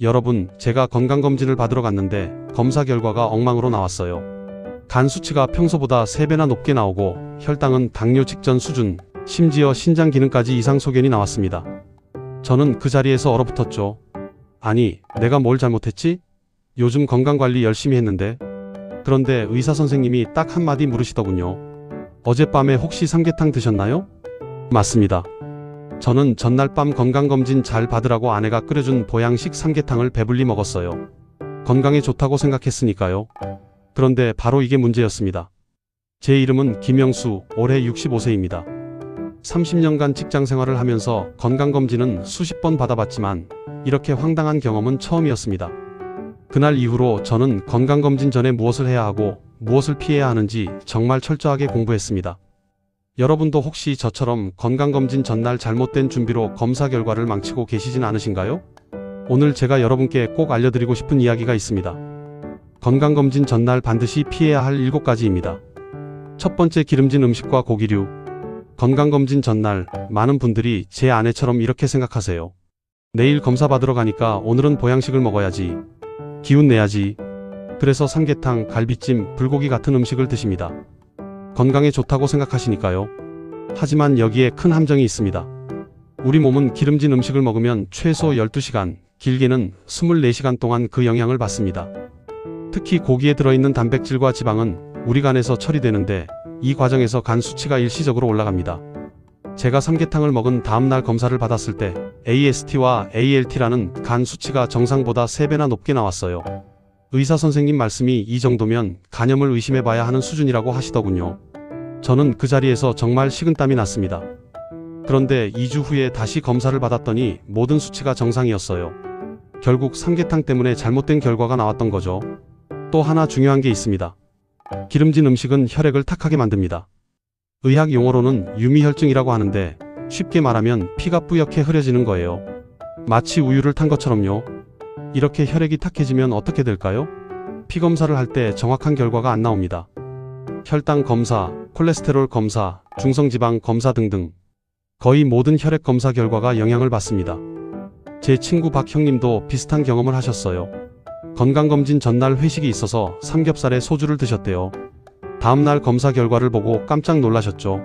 여러분, 제가 건강검진을 받으러 갔는데 검사 결과가 엉망으로 나왔어요. 간 수치가 평소보다 3배나 높게 나오고 혈당은 당뇨 직전 수준, 심지어 신장 기능까지 이상 소견이 나왔습니다. 저는 그 자리에서 얼어붙었죠. 아니, 내가 뭘 잘못했지? 요즘 건강관리 열심히 했는데. 그런데 의사 선생님이 딱 한마디 물으시더군요. 어젯밤에 혹시 삼계탕 드셨나요? 맞습니다. 저는 전날 밤 건강검진 잘 받으라고 아내가 끓여준 보양식 삼계탕을 배불리 먹었어요. 건강에 좋다고 생각했으니까요. 그런데 바로 이게 문제였습니다. 제 이름은 김영수, 올해 65세입니다. 30년간 직장 생활을 하면서 건강검진은 수십 번 받아봤지만 이렇게 황당한 경험은 처음이었습니다. 그날 이후로 저는 건강검진 전에 무엇을 해야 하고 무엇을 피해야 하는지 정말 철저하게 공부했습니다. 여러분도 혹시 저처럼 건강검진 전날 잘못된 준비로 검사 결과를 망치고 계시진 않으신가요? 오늘 제가 여러분께 꼭 알려드리고 싶은 이야기가 있습니다. 건강검진 전날 반드시 피해야 할 7가지입니다. 첫 번째, 기름진 음식과 고기류. 건강검진 전날 많은 분들이 제 아내처럼 이렇게 생각하세요. 내일 검사 받으러 가니까 오늘은 보양식을 먹어야지. 기운 내야지. 그래서 삼계탕, 갈비찜, 불고기 같은 음식을 드십니다. 건강에 좋다고 생각하시니까요. 하지만 여기에 큰 함정이 있습니다. 우리 몸은 기름진 음식을 먹으면 최소 12시간, 길게는 24시간 동안 그 영향을 받습니다. 특히 고기에 들어있는 단백질과 지방은 우리 간에서 처리되는데 이 과정에서 간 수치가 일시적으로 올라갑니다. 제가 삼계탕을 먹은 다음날 검사를 받았을 때 AST와 ALT라는 간 수치가 정상보다 3배나 높게 나왔어요. 의사 선생님 말씀이 이 정도면 간염을 의심해봐야 하는 수준이라고 하시더군요. 저는 그 자리에서 정말 식은땀이 났습니다. 그런데 2주 후에 다시 검사를 받았더니 모든 수치가 정상이었어요. 결국 삼계탕 때문에 잘못된 결과가 나왔던 거죠. 또 하나 중요한 게 있습니다. 기름진 음식은 혈액을 탁하게 만듭니다. 의학 용어로는 유미혈증이라고 하는데 쉽게 말하면 피가 뿌옇게 흐려지는 거예요. 마치 우유를 탄 것처럼요. 이렇게 혈액이 탁해지면 어떻게 될까요? 피 검사를 할 때 정확한 결과가 안 나옵니다. 혈당 검사, 콜레스테롤 검사, 중성지방 검사 등등 거의 모든 혈액 검사 결과가 영향을 받습니다. 제 친구 박 형님도 비슷한 경험을 하셨어요. 건강검진 전날 회식이 있어서 삼겹살에 소주를 드셨대요. 다음날 검사 결과를 보고 깜짝 놀라셨죠.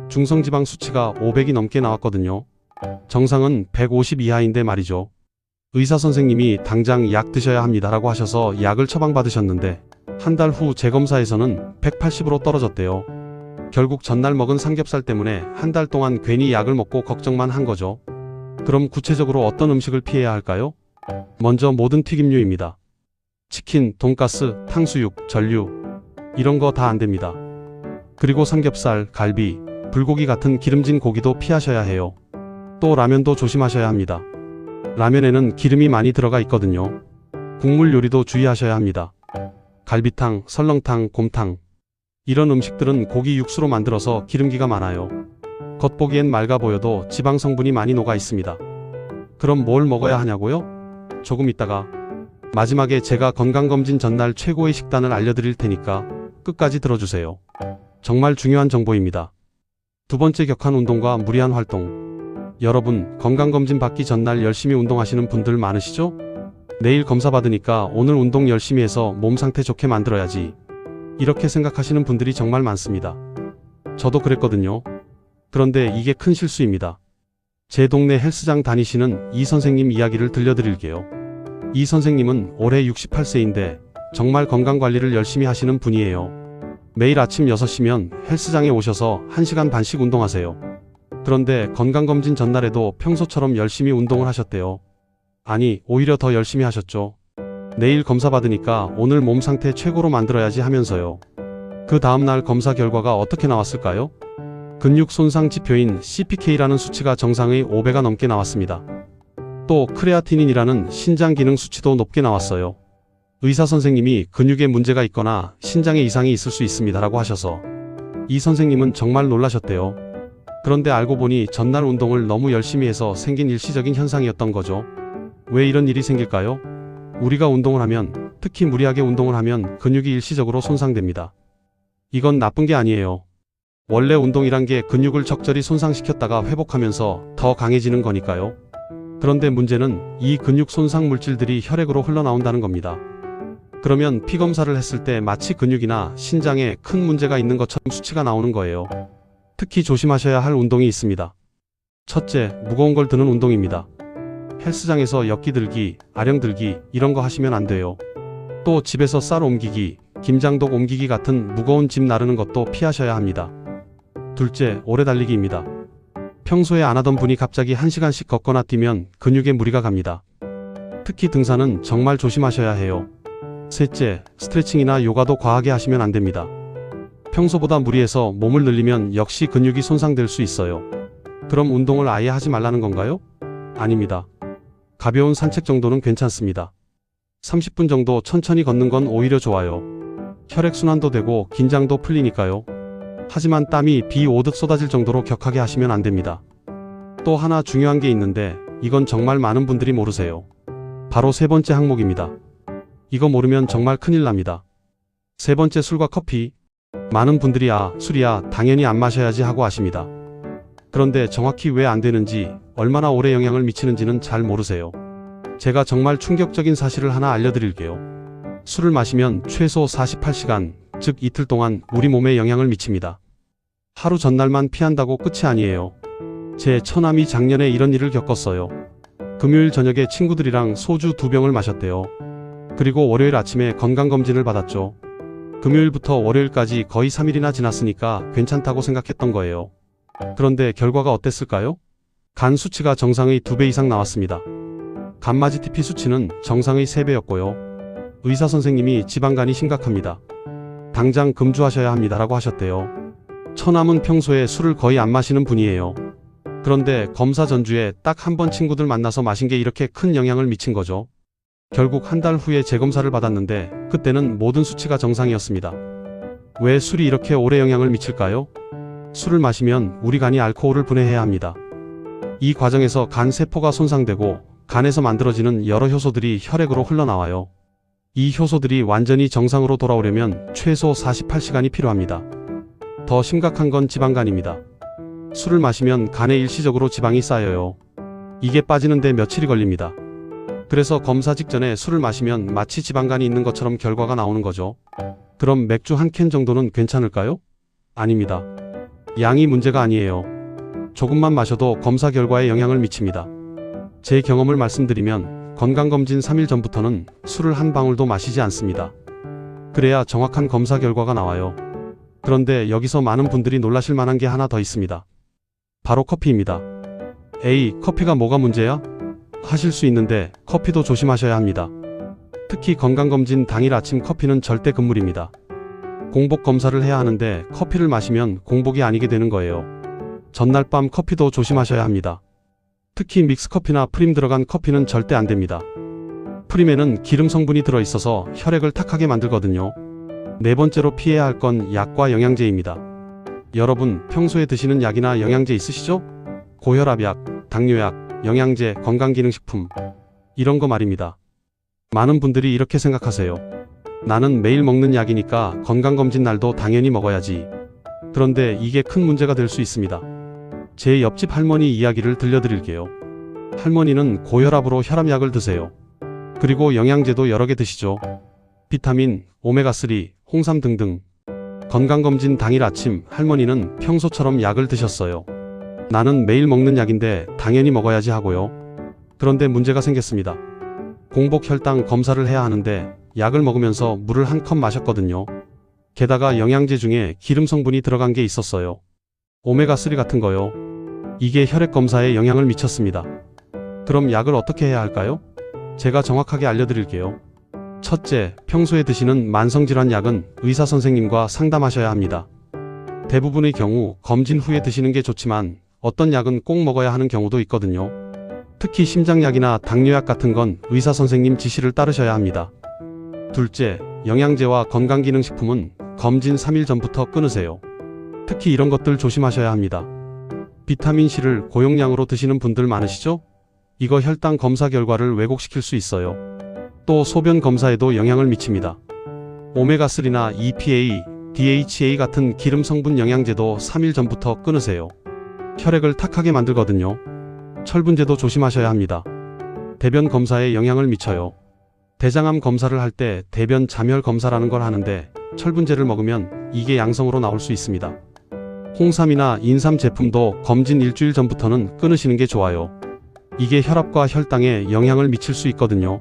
중성지방 수치가 500이 넘게 나왔거든요. 정상은 150 이하인데 말이죠. 의사 선생님이 당장 약 드셔야 합니다라고 하셔서 약을 처방받으셨는데 한 달 후 재검사에서는 180으로 떨어졌대요. 결국 전날 먹은 삼겹살 때문에 한 달 동안 괜히 약을 먹고 걱정만 한 거죠. 그럼 구체적으로 어떤 음식을 피해야 할까요? 먼저 모든 튀김류입니다. 치킨, 돈가스, 탕수육, 전류 이런 거 다 안 됩니다. 그리고 삼겹살, 갈비, 불고기 같은 기름진 고기도 피하셔야 해요. 또 라면도 조심하셔야 합니다. 라면에는 기름이 많이 들어가 있거든요. 국물 요리도 주의하셔야 합니다. 갈비탕, 설렁탕, 곰탕 이런 음식들은 고기 육수로 만들어서 기름기가 많아요. 겉보기엔 맑아 보여도 지방 성분이 많이 녹아 있습니다. 그럼 뭘 먹어야 하냐고요? 조금 있다가 마지막에 제가 건강검진 전날 최고의 식단을 알려드릴 테니까 끝까지 들어주세요. 정말 중요한 정보입니다. 두 번째, 격한 운동과 무리한 활동. 여러분, 건강검진 받기 전날 열심히 운동하시는 분들 많으시죠? 내일 검사 받으니까 오늘 운동 열심히 해서 몸 상태 좋게 만들어야지. 이렇게 생각하시는 분들이 정말 많습니다. 저도 그랬거든요. 그런데 이게 큰 실수입니다. 제 동네 헬스장 다니시는 이 선생님 이야기를 들려드릴게요. 이 선생님은 올해 68세인데 정말 건강관리를 열심히 하시는 분이에요. 매일 아침 6시면 헬스장에 오셔서 1시간 반씩 운동하세요. 그런데 건강검진 전날에도 평소처럼 열심히 운동을 하셨대요. 아니, 오히려 더 열심히 하셨죠. 내일 검사 받으니까 오늘 몸 상태 최고로 만들어야지 하면서요. 그 다음날 검사 결과가 어떻게 나왔을까요? 근육 손상 지표인 CPK라는 수치가 정상의 5배가 넘게 나왔습니다. 또 크레아티닌이라는 신장 기능 수치도 높게 나왔어요. 의사 선생님이 근육에 문제가 있거나 신장에 이상이 있을 수 있습니다라고 하셔서 이 선생님은 정말 놀라셨대요. 그런데 알고 보니 전날 운동을 너무 열심히 해서 생긴 일시적인 현상이었던 거죠. 왜 이런 일이 생길까요? 우리가 운동을 하면, 특히 무리하게 운동을 하면 근육이 일시적으로 손상됩니다. 이건 나쁜 게 아니에요. 원래 운동이란 게 근육을 적절히 손상시켰다가 회복하면서 더 강해지는 거니까요. 그런데 문제는 이 근육 손상 물질들이 혈액으로 흘러나온다는 겁니다. 그러면 피 검사를 했을 때 마치 근육이나 신장에 큰 문제가 있는 것처럼 수치가 나오는 거예요. 특히 조심하셔야 할 운동이 있습니다. 첫째, 무거운 걸 드는 운동입니다. 헬스장에서 역기 들기, 아령 들기 이런 거 하시면 안 돼요. 또 집에서 쌀 옮기기, 김장독 옮기기 같은 무거운 짐 나르는 것도 피하셔야 합니다. 둘째, 오래 달리기입니다. 평소에 안 하던 분이 갑자기 1시간씩 걷거나 뛰면 근육에 무리가 갑니다. 특히 등산은 정말 조심하셔야 해요. 셋째, 스트레칭이나 요가도 과하게 하시면 안 됩니다. 평소보다 무리해서 몸을 늘리면 역시 근육이 손상될 수 있어요. 그럼 운동을 아예 하지 말라는 건가요? 아닙니다. 가벼운 산책 정도는 괜찮습니다. 30분 정도 천천히 걷는 건 오히려 좋아요. 혈액순환도 되고 긴장도 풀리니까요. 하지만 땀이 비 오듯 쏟아질 정도로 격하게 하시면 안 됩니다. 또 하나 중요한 게 있는데 이건 정말 많은 분들이 모르세요. 바로 세 번째 항목입니다. 이거 모르면 정말 큰일 납니다. 세 번째, 술과 커피. 많은 분들이 술이야 당연히 안 마셔야지 하고 아십니다. 그런데 정확히 왜 안 되는지, 얼마나 오래 영향을 미치는지는 잘 모르세요. 제가 정말 충격적인 사실을 하나 알려드릴게요. 술을 마시면 최소 48시간, 즉 이틀 동안 우리 몸에 영향을 미칩니다. 하루 전날만 피한다고 끝이 아니에요. 제 처남이 작년에 이런 일을 겪었어요. 금요일 저녁에 친구들이랑 소주 2병을 마셨대요. 그리고 월요일 아침에 건강검진을 받았죠. 금요일부터 월요일까지 거의 3일이나 지났으니까 괜찮다고 생각했던 거예요. 그런데 결과가 어땠을까요? 간 수치가 정상의 2배 이상 나왔습니다. 간맞이 TP 수치는 정상의 3배였고요. 의사 선생님이 지방간이 심각합니다. 당장 금주하셔야 합니다라고 하셨대요. 처남은 평소에 술을 거의 안 마시는 분이에요. 그런데 검사 전주에 딱 한 번 친구들 만나서 마신 게 이렇게 큰 영향을 미친 거죠. 결국 한 달 후에 재검사를 받았는데 그때는 모든 수치가 정상이었습니다. 왜 술이 이렇게 오래 영향을 미칠까요? 술을 마시면 우리 간이 알코올을 분해해야 합니다. 이 과정에서 간 세포가 손상되고 간에서 만들어지는 여러 효소들이 혈액으로 흘러나와요. 이 효소들이 완전히 정상으로 돌아오려면 최소 48시간이 필요합니다. 더 심각한 건 지방간입니다. 술을 마시면 간에 일시적으로 지방이 쌓여요. 이게 빠지는데 며칠이 걸립니다. 그래서 검사 직전에 술을 마시면 마치 지방간이 있는 것처럼 결과가 나오는 거죠. 그럼 맥주 한 캔 정도는 괜찮을까요? 아닙니다. 양이 문제가 아니에요. 조금만 마셔도 검사 결과에 영향을 미칩니다. 제 경험을 말씀드리면 건강검진 3일 전부터는 술을 한 방울도 마시지 않습니다. 그래야 정확한 검사 결과가 나와요. 그런데 여기서 많은 분들이 놀라실 만한 게 하나 더 있습니다. 바로 커피입니다. 에이, 커피가 뭐가 문제야? 하실 수 있는데 커피도 조심하셔야 합니다. 특히 건강검진 당일 아침 커피는 절대 금물입니다. 공복 검사를 해야 하는데 커피를 마시면 공복이 아니게 되는 거예요. 전날 밤 커피도 조심하셔야 합니다. 특히 믹스커피나 프림 들어간 커피는 절대 안 됩니다. 프림에는 기름 성분이 들어있어서 혈액을 탁하게 만들거든요. 네 번째로 피해야 할 건 약과 영양제입니다. 여러분, 평소에 드시는 약이나 영양제 있으시죠? 고혈압약, 당뇨약, 영양제, 건강기능식품 이런 거 말입니다. 많은 분들이 이렇게 생각하세요. 나는 매일 먹는 약이니까 건강검진 날도 당연히 먹어야지. 그런데 이게 큰 문제가 될 수 있습니다. 제 옆집 할머니 이야기를 들려드릴게요. 할머니는 고혈압으로 혈압약을 드세요. 그리고 영양제도 여러 개 드시죠. 비타민, 오메가3, 홍삼 등등. 건강검진 당일 아침 할머니는 평소처럼 약을 드셨어요. 나는 매일 먹는 약인데 당연히 먹어야지 하고요. 그런데 문제가 생겼습니다. 공복 혈당 검사를 해야 하는데 약을 먹으면서 물을 한 컵 마셨거든요. 게다가 영양제 중에 기름 성분이 들어간 게 있었어요. 오메가3 같은 거요. 이게 혈액 검사에 영향을 미쳤습니다. 그럼 약을 어떻게 해야 할까요? 제가 정확하게 알려드릴게요. 첫째, 평소에 드시는 만성질환 약은 의사 선생님과 상담하셔야 합니다. 대부분의 경우 검진 후에 드시는 게 좋지만 어떤 약은 꼭 먹어야 하는 경우도 있거든요. 특히 심장약이나 당뇨약 같은 건 의사 선생님 지시를 따르셔야 합니다. 둘째, 영양제와 건강기능식품은 검진 3일 전부터 끊으세요. 특히 이런 것들 조심하셔야 합니다. 비타민C를 고용량으로 드시는 분들 많으시죠? 이거 혈당 검사 결과를 왜곡시킬 수 있어요. 또 소변 검사에도 영향을 미칩니다. 오메가3나 EPA, DHA 같은 기름 성분 영양제도 3일 전부터 끊으세요. 혈액을 탁하게 만들거든요. 철분제도 조심하셔야 합니다. 대변 검사에 영향을 미쳐요. 대장암 검사를 할 때 대변 잠열 검사라는 걸 하는데 철분제를 먹으면 이게 양성으로 나올 수 있습니다. 홍삼이나 인삼 제품도 검진 일주일 전부터는 끊으시는 게 좋아요. 이게 혈압과 혈당에 영향을 미칠 수 있거든요.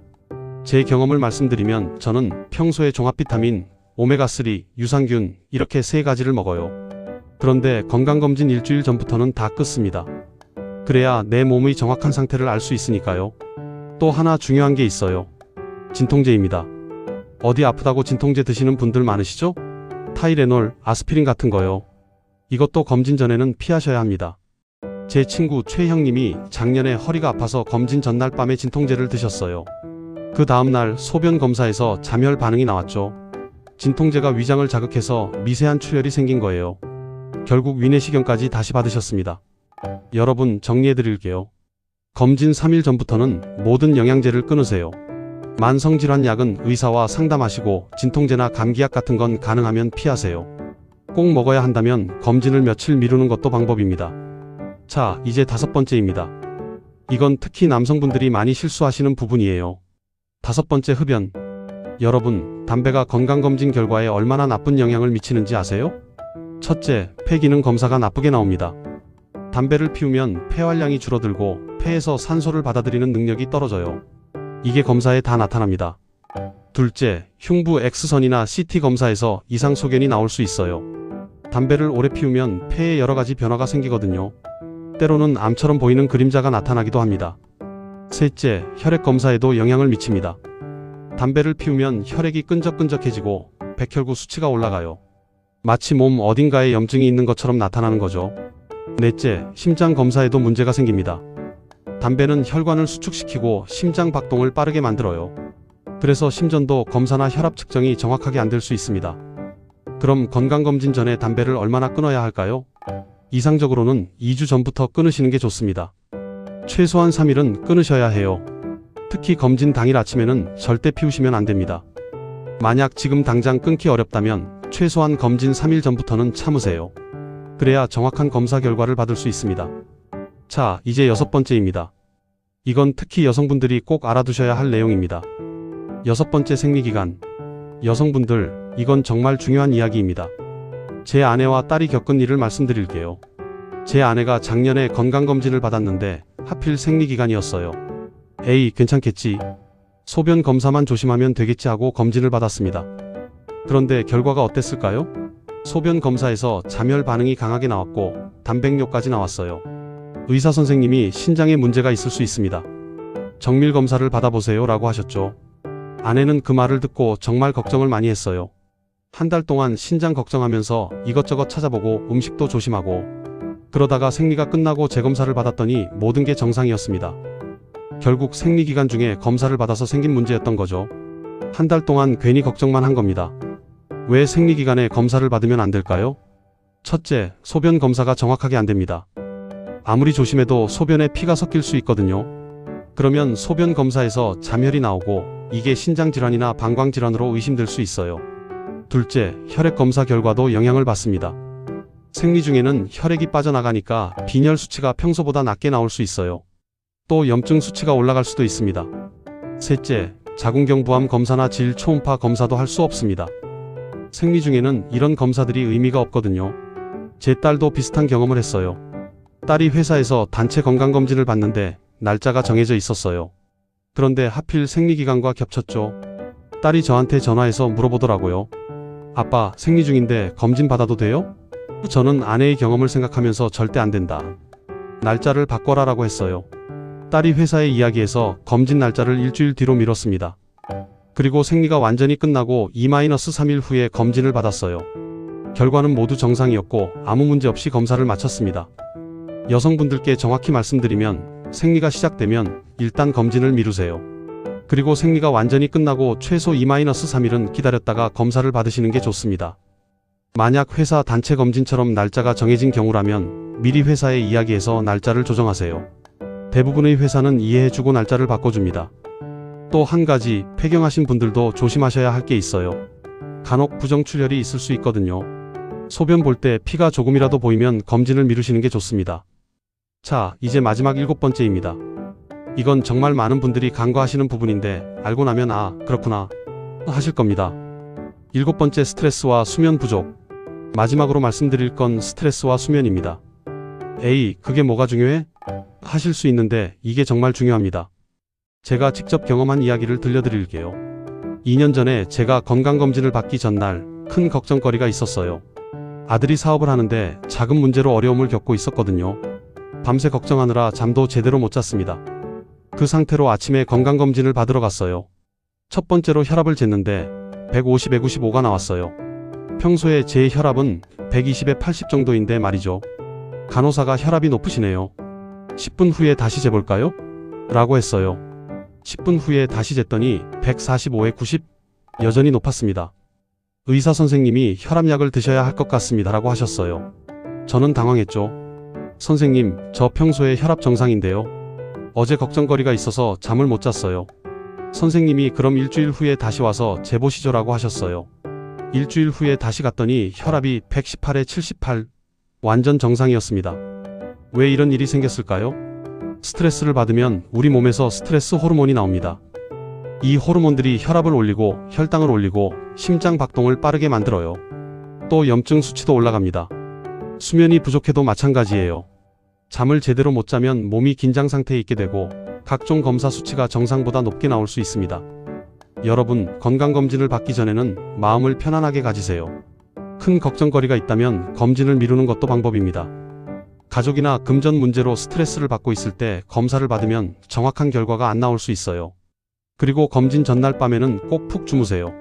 제 경험을 말씀드리면 저는 평소에 종합 비타민, 오메가3, 유산균 이렇게 3가지를 먹어요. 그런데 건강검진 일주일 전부터는 다 끊습니다. 그래야 내 몸의 정확한 상태를 알 수 있으니까요. 또 하나 중요한 게 있어요. 진통제입니다. 어디 아프다고 진통제 드시는 분들 많으시죠? 타이레놀, 아스피린 같은 거요. 이것도 검진 전에는 피하셔야 합니다. 제 친구 최형님이 작년에 허리가 아파서 검진 전날 밤에 진통제를 드셨어요. 그 다음날 소변 검사에서 잠열 반응이 나왔죠. 진통제가 위장을 자극해서 미세한 출혈이 생긴 거예요. 결국 위내시경까지 다시 받으셨습니다. 여러분 정리해드릴게요. 검진 3일 전부터는 모든 영양제를 끊으세요. 만성질환 약은 의사와 상담하시고 진통제나 감기약 같은 건 가능하면 피하세요. 꼭 먹어야 한다면 검진을 며칠 미루는 것도 방법입니다. 자, 이제 5번째입니다. 이건 특히 남성분들이 많이 실수하시는 부분이에요. 5번째, 흡연. 여러분, 담배가 건강검진 결과에 얼마나 나쁜 영향을 미치는지 아세요? 첫째, 폐 기능 검사가 나쁘게 나옵니다. 담배를 피우면 폐활량이 줄어들고 폐에서 산소를 받아들이는 능력이 떨어져요. 이게 검사에 다 나타납니다. 둘째, 흉부 X선이나 CT 검사에서 이상 소견이 나올 수 있어요. 담배를 오래 피우면 폐에 여러 가지 변화가 생기거든요. 때로는 암처럼 보이는 그림자가 나타나기도 합니다. 셋째, 혈액 검사에도 영향을 미칩니다. 담배를 피우면 혈액이 끈적끈적해지고 백혈구 수치가 올라가요. 마치 몸 어딘가에 염증이 있는 것처럼 나타나는 거죠. 넷째, 심장 검사에도 문제가 생깁니다. 담배는 혈관을 수축시키고 심장 박동을 빠르게 만들어요. 그래서 심전도 검사나 혈압 측정이 정확하게 안 될 수 있습니다. 그럼 건강검진 전에 담배를 얼마나 끊어야 할까요? 이상적으로는 2주 전부터 끊으시는 게 좋습니다. 최소한 3일은 끊으셔야 해요. 특히 검진 당일 아침에는 절대 피우시면 안 됩니다. 만약 지금 당장 끊기 어렵다면 최소한 검진 3일 전부터는 참으세요. 그래야 정확한 검사 결과를 받을 수 있습니다. 자, 이제 6번째입니다. 이건 특히 여성분들이 꼭 알아두셔야 할 내용입니다. 6번째, 생리기간. 여성분들, 이건 정말 중요한 이야기입니다. 제 아내와 딸이 겪은 일을 말씀드릴게요. 제 아내가 작년에 건강검진을 받았는데 하필 생리기간이었어요. 에이, 괜찮겠지. 소변 검사만 조심하면 되겠지 하고 검진을 받았습니다. 그런데 결과가 어땠을까요? 소변 검사에서 잠열 반응이 강하게 나왔고 단백뇨까지 나왔어요. 의사 선생님이 신장에 문제가 있을 수 있습니다. 정밀 검사를 받아보세요 라고 하셨죠. 아내는 그 말을 듣고 정말 걱정을 많이 했어요. 한 달 동안 신장 걱정하면서 이것저것 찾아보고 음식도 조심하고 그러다가 생리가 끝나고 재검사를 받았더니 모든 게 정상이었습니다. 결국 생리기간 중에 검사를 받아서 생긴 문제였던 거죠. 한 달 동안 괜히 걱정만 한 겁니다. 왜 생리기간에 검사를 받으면 안 될까요? 첫째, 소변 검사가 정확하게 안 됩니다. 아무리 조심해도 소변에 피가 섞일 수 있거든요. 그러면 소변 검사에서 잠열이 나오고 이게 신장질환이나 방광질환으로 의심될 수 있어요. 둘째, 혈액 검사 결과도 영향을 받습니다. 생리 중에는 혈액이 빠져나가니까 빈혈 수치가 평소보다 낮게 나올 수 있어요. 또 염증 수치가 올라갈 수도 있습니다. 셋째, 자궁경부암 검사나 질 초음파 검사도 할 수 없습니다. 생리 중에는 이런 검사들이 의미가 없거든요. 제 딸도 비슷한 경험을 했어요. 딸이 회사에서 단체 건강검진을 받는데 날짜가 정해져 있었어요. 그런데 하필 생리기간과 겹쳤죠. 딸이 저한테 전화해서 물어보더라고요. 아빠, 생리 중인데 검진 받아도 돼요? 저는 아내의 경험을 생각하면서 절대 안 된다. 날짜를 바꿔라라고 했어요. 딸이 회사에 이야기해서 검진 날짜를 일주일 뒤로 미뤘습니다. 그리고 생리가 완전히 끝나고 2-3일 후에 검진을 받았어요. 결과는 모두 정상이었고 아무 문제 없이 검사를 마쳤습니다. 여성분들께 정확히 말씀드리면 생리가 시작되면 일단 검진을 미루세요. 그리고 생리가 완전히 끝나고 최소 2-3일은 기다렸다가 검사를 받으시는 게 좋습니다. 만약 회사 단체 검진처럼 날짜가 정해진 경우라면 미리 회사에 이야기해서 날짜를 조정하세요. 대부분의 회사는 이해해주고 날짜를 바꿔줍니다. 또 한 가지, 폐경하신 분들도 조심하셔야 할 게 있어요. 간혹 부정출혈이 있을 수 있거든요. 소변 볼 때 피가 조금이라도 보이면 검진을 미루시는 게 좋습니다. 자, 이제 마지막 7번째입니다. 이건 정말 많은 분들이 간과하시는 부분인데 알고 나면 아, 그렇구나 하실 겁니다. 7번째, 스트레스와 수면 부족. 마지막으로 말씀드릴 건 스트레스와 수면입니다. 에이, 그게 뭐가 중요해? 하실 수 있는데 이게 정말 중요합니다. 제가 직접 경험한 이야기를 들려드릴게요. 2년 전에 제가 건강검진을 받기 전날 큰 걱정거리가 있었어요. 아들이 사업을 하는데 자금 문제로 어려움을 겪고 있었거든요. 밤새 걱정하느라 잠도 제대로 못 잤습니다. 그 상태로 아침에 건강검진을 받으러 갔어요. 첫 번째로 혈압을 쟀는데 150에 95가 나왔어요. 평소에 제 혈압은 120에 80 정도인데 말이죠. 간호사가 혈압이 높으시네요. 10분 후에 다시 재볼까요? 라고 했어요. 10분 후에 다시 쟀더니 145에 90, 여전히 높았습니다. 의사 선생님이 혈압약을 드셔야 할 것 같습니다 라고 하셨어요. 저는 당황했죠. 선생님, 저 평소에 혈압 정상인데요. 어제 걱정거리가 있어서 잠을 못 잤어요. 선생님이 그럼 일주일 후에 다시 와서 재보시죠 라고 하셨어요. 일주일 후에 다시 갔더니 혈압이 118에 78, 완전 정상이었습니다. 왜 이런 일이 생겼을까요? 스트레스를 받으면 우리 몸에서 스트레스 호르몬이 나옵니다. 이 호르몬들이 혈압을 올리고 혈당을 올리고 심장 박동을 빠르게 만들어요. 또 염증 수치도 올라갑니다. 수면이 부족해도 마찬가지예요. 잠을 제대로 못 자면 몸이 긴장 상태에 있게 되고 각종 검사 수치가 정상보다 높게 나올 수 있습니다. 여러분, 건강검진을 받기 전에는 마음을 편안하게 가지세요. 큰 걱정거리가 있다면 검진을 미루는 것도 방법입니다. 가족이나 금전 문제로 스트레스를 받고 있을 때 검사를 받으면 정확한 결과가 안 나올 수 있어요. 그리고 검진 전날 밤에는 꼭 푹 주무세요.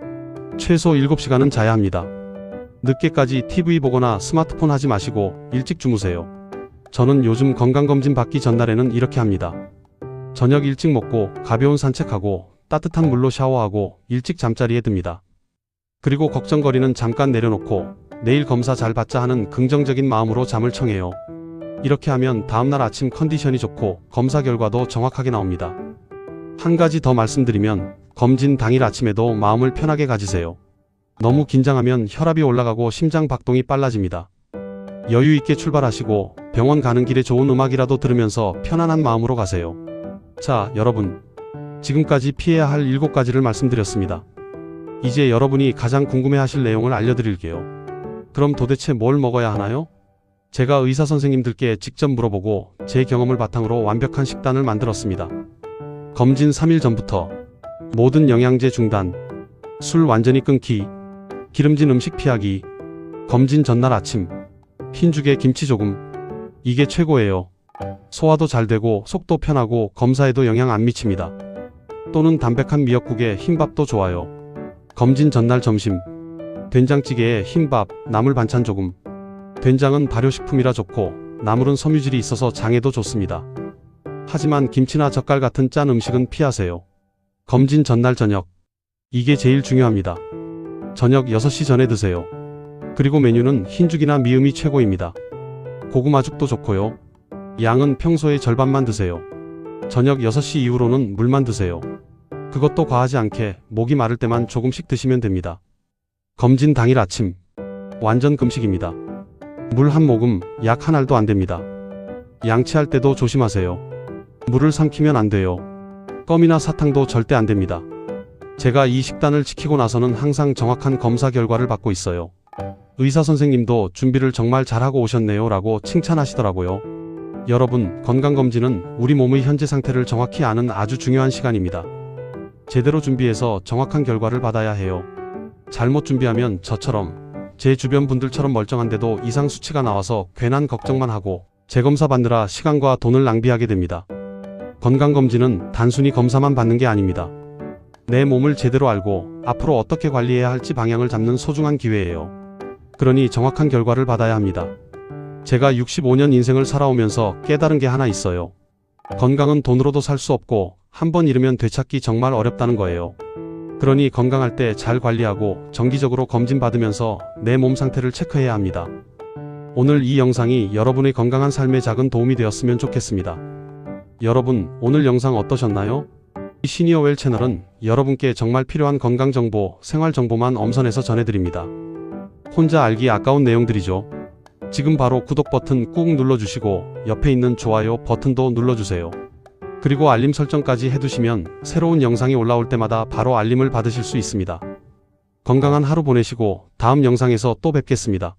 최소 7시간은 자야 합니다. 늦게까지 TV 보거나 스마트폰 하지 마시고 일찍 주무세요. 저는 요즘 건강검진 받기 전날에는 이렇게 합니다. 저녁 일찍 먹고 가벼운 산책하고 따뜻한 물로 샤워하고 일찍 잠자리에 듭니다. 그리고 걱정거리는 잠깐 내려놓고 내일 검사 잘 받자 하는 긍정적인 마음으로 잠을 청해요. 이렇게 하면 다음날 아침 컨디션이 좋고 검사 결과도 정확하게 나옵니다. 한 가지 더 말씀드리면 검진 당일 아침에도 마음을 편하게 가지세요. 너무 긴장하면 혈압이 올라가고 심장 박동이 빨라집니다. 여유 있게 출발하시고 병원 가는 길에 좋은 음악이라도 들으면서 편안한 마음으로 가세요. 자, 여러분. 지금까지 피해야 할 7가지를 말씀드렸습니다. 이제 여러분이 가장 궁금해하실 내용을 알려드릴게요. 그럼 도대체 뭘 먹어야 하나요? 제가 의사 선생님들께 직접 물어보고 제 경험을 바탕으로 완벽한 식단을 만들었습니다. 검진 3일 전부터 모든 영양제 중단, 술 완전히 끊기, 기름진 음식 피하기, 검진 전날 아침, 흰죽에 김치 조금. 이게 최고예요. 소화도 잘 되고 속도 편하고 검사에도 영향 안 미칩니다. 또는 담백한 미역국에 흰밥도 좋아요. 검진 전날 점심, 된장찌개에 흰밥, 나물 반찬 조금. 된장은 발효식품이라 좋고 나물은 섬유질이 있어서 장에도 좋습니다. 하지만 김치나 젓갈 같은 짠 음식은 피하세요. 검진 전날 저녁, 이게 제일 중요합니다. 저녁 6시 전에 드세요. 그리고 메뉴는 흰죽이나 미음이 최고입니다. 고구마죽도 좋고요. 양은 평소의 절반만 드세요. 저녁 6시 이후로는 물만 드세요. 그것도 과하지 않게 목이 마를 때만 조금씩 드시면 됩니다. 검진 당일 아침, 완전 금식입니다. 물 한 모금, 약 한 알도 안 됩니다. 양치할 때도 조심하세요. 물을 삼키면 안 돼요. 껌이나 사탕도 절대 안 됩니다. 제가 이 식단을 지키고 나서는 항상 정확한 검사 결과를 받고 있어요. 의사 선생님도 준비를 정말 잘하고 오셨네요 라고 칭찬하시더라고요. 여러분, 건강검진은 우리 몸의 현재 상태를 정확히 아는 아주 중요한 시간입니다. 제대로 준비해서 정확한 결과를 받아야 해요. 잘못 준비하면 저처럼, 제 주변 분들처럼 멀쩡한데도 이상 수치가 나와서 괜한 걱정만 하고 재검사 받느라 시간과 돈을 낭비하게 됩니다. 건강검진은 단순히 검사만 받는 게 아닙니다. 내 몸을 제대로 알고 앞으로 어떻게 관리해야 할지 방향을 잡는 소중한 기회예요. 그러니 정확한 결과를 받아야 합니다. 제가 65년 인생을 살아오면서 깨달은 게 하나 있어요. 건강은 돈으로도 살 수 없고 한 번 잃으면 되찾기 정말 어렵다는 거예요. 그러니 건강할 때 잘 관리하고 정기적으로 검진 받으면서 내 몸 상태를 체크해야 합니다. 오늘 이 영상이 여러분의 건강한 삶에 작은 도움이 되었으면 좋겠습니다. 여러분, 오늘 영상 어떠셨나요? 이 시니어웰 채널은 여러분께 정말 필요한 건강정보, 생활정보만 엄선해서 전해드립니다. 혼자 알기 아까운 내용들이죠. 지금 바로 구독 버튼 꾹 눌러주시고 옆에 있는 좋아요 버튼도 눌러주세요. 그리고 알림 설정까지 해두시면 새로운 영상이 올라올 때마다 바로 알림을 받으실 수 있습니다. 건강한 하루 보내시고 다음 영상에서 또 뵙겠습니다.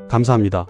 감사합니다.